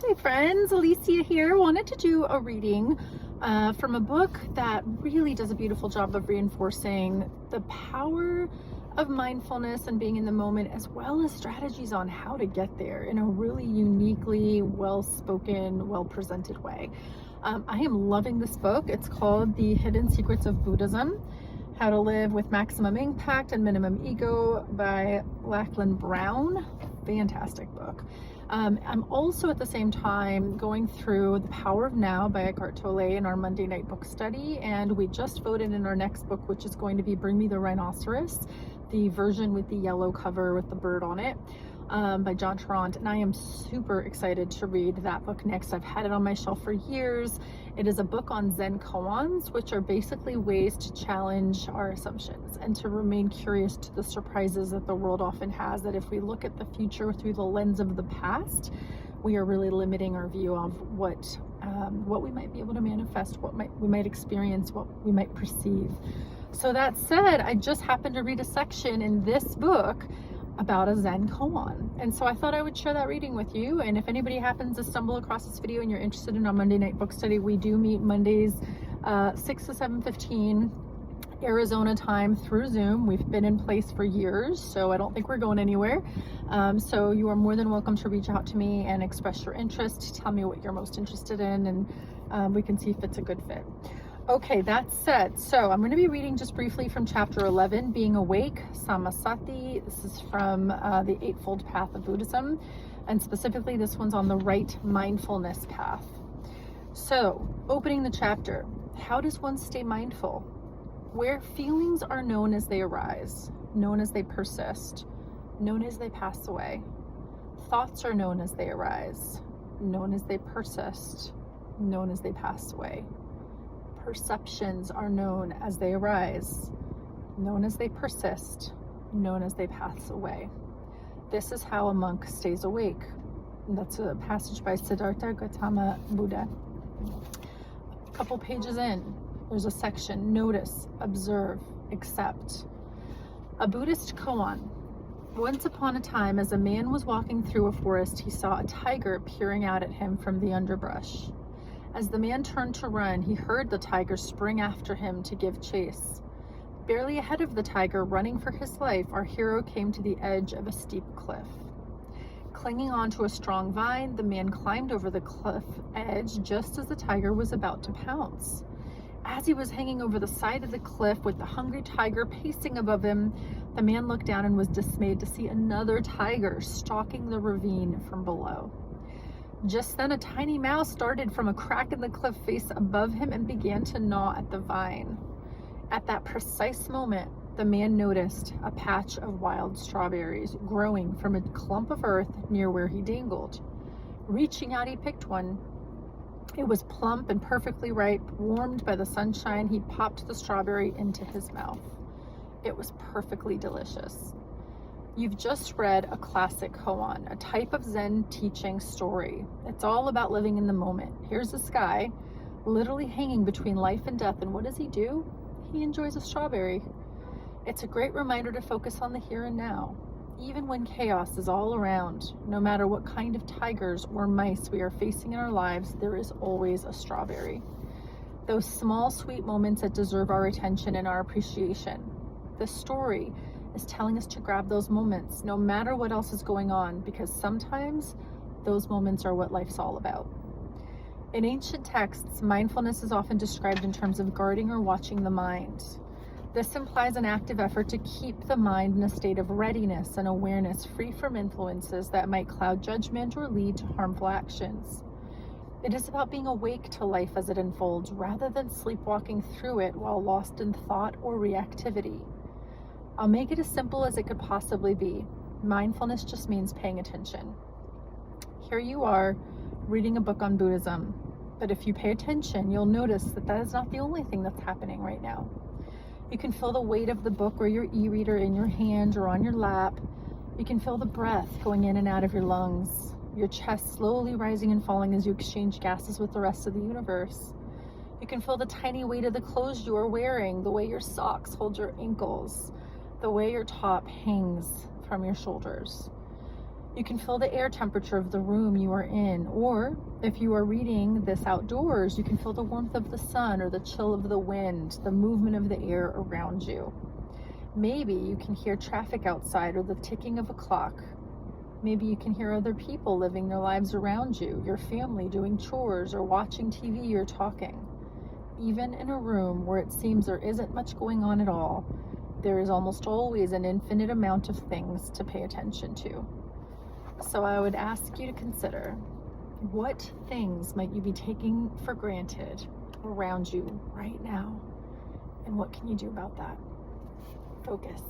Hi friends, Alicia here. Wanted to do a reading from a book that really does a beautiful job of reinforcing the power of mindfulness and being in the moment, as well as strategies on how to get there in a really uniquely well-spoken, well-presented way. I am loving this book. It's called The Hidden Secrets of Buddhism, How to Live with Maximum Impact and Minimum Ego by Lachlan Brown. Fantastic book. I'm also at the same time going through The Power of Now by Eckhart Tolle in our Monday night book study, and we just voted in our next book, which is going to be Bring Me the Rhinoceros, the version with the yellow cover with the bird on it, by John Tarrant, and I am super excited to read that book next. I've had it on my shelf for years. It is a book on Zen koans, which are basically ways to challenge our assumptions and to remain curious to the surprises that the world often has, that if we look at the future through the lens of the past, we are really limiting our view of what we might be able to manifest, we might experience, what we might perceive. So that said, I just happened to read a section in this book about a Zen koan, and so I thought I would share that reading with you. And if anybody happens to stumble across this video and you're interested in our Monday night book study, we do meet Mondays 6 to 7:15 Arizona time through Zoom. We've been in place for years, so I don't think we're going anywhere. So you are more than welcome to reach out to me and express your interest. Tell me what you're most interested in, and we can see if it's a good fit. Okay, that said, so I'm going to be reading just briefly from chapter 11, Being Awake, Samasati. This is from the Eightfold Path of Buddhism, and specifically this one's on the right mindfulness path. So, opening the chapter, how does one stay mindful? Where feelings are known as they arise, known as they persist, known as they pass away. Thoughts are known as they arise, known as they persist, known as they pass away. Perceptions are known as they arise, known as they persist, known as they pass away. This is how a monk stays awake. And that's a passage by Siddhartha Gautama Buddha. A couple pages in, there's a section, Notice, Observe, Accept. A Buddhist koan. Once upon a time, as a man was walking through a forest, he saw a tiger peering out at him from the underbrush. As the man turned to run, he heard the tiger spring after him to give chase. Barely ahead of the tiger, running for his life, our hero came to the edge of a steep cliff. Clinging onto a strong vine, the man climbed over the cliff edge just as the tiger was about to pounce. As he was hanging over the side of the cliff with the hungry tiger pacing above him, the man looked down and was dismayed to see another tiger stalking the ravine from below. Just then, a tiny mouse started from a crack in the cliff face above him and began to gnaw at the vine. At that precise moment, the man noticed a patch of wild strawberries growing from a clump of earth near where he dangled. Reaching out, he picked one. It was plump and perfectly ripe. Warmed by the sunshine, he popped the strawberry into his mouth. It was perfectly delicious. You've just read a classic koan, a type of Zen teaching story. It's all about living in the moment. Here's this guy, literally hanging between life and death, and what does he do? He enjoys a strawberry. It's a great reminder to focus on the here and now. Even when chaos is all around, no matter what kind of tigers or mice we are facing in our lives, there is always a strawberry. Those small, sweet moments that deserve our attention and our appreciation. The story is telling us to grab those moments, no matter what else is going on, because sometimes those moments are what life's all about. In ancient texts, mindfulness is often described in terms of guarding or watching the mind. This implies an active effort to keep the mind in a state of readiness and awareness, free from influences that might cloud judgment or lead to harmful actions. It is about being awake to life as it unfolds, rather than sleepwalking through it while lost in thought or reactivity. I'll make it as simple as it could possibly be. Mindfulness just means paying attention. Here you are, reading a book on Buddhism, but if you pay attention, you'll notice that that is not the only thing that's happening right now. You can feel the weight of the book or your e-reader in your hand or on your lap. You can feel the breath going in and out of your lungs, your chest slowly rising and falling as you exchange gases with the rest of the universe. You can feel the tiny weight of the clothes you are wearing, the way your socks hold your ankles, the way your top hangs from your shoulders. You can feel the air temperature of the room you are in, or if you are reading this outdoors, you can feel the warmth of the sun or the chill of the wind, the movement of the air around you. Maybe you can hear traffic outside or the ticking of a clock. Maybe you can hear other people living their lives around you, your family doing chores or watching TV or talking. Even in a room where it seems there isn't much going on at all, there is almost always an infinite amount of things to pay attention to. So I would ask you to consider, what things might you be taking for granted around you right now? And what can you do about that? Focus.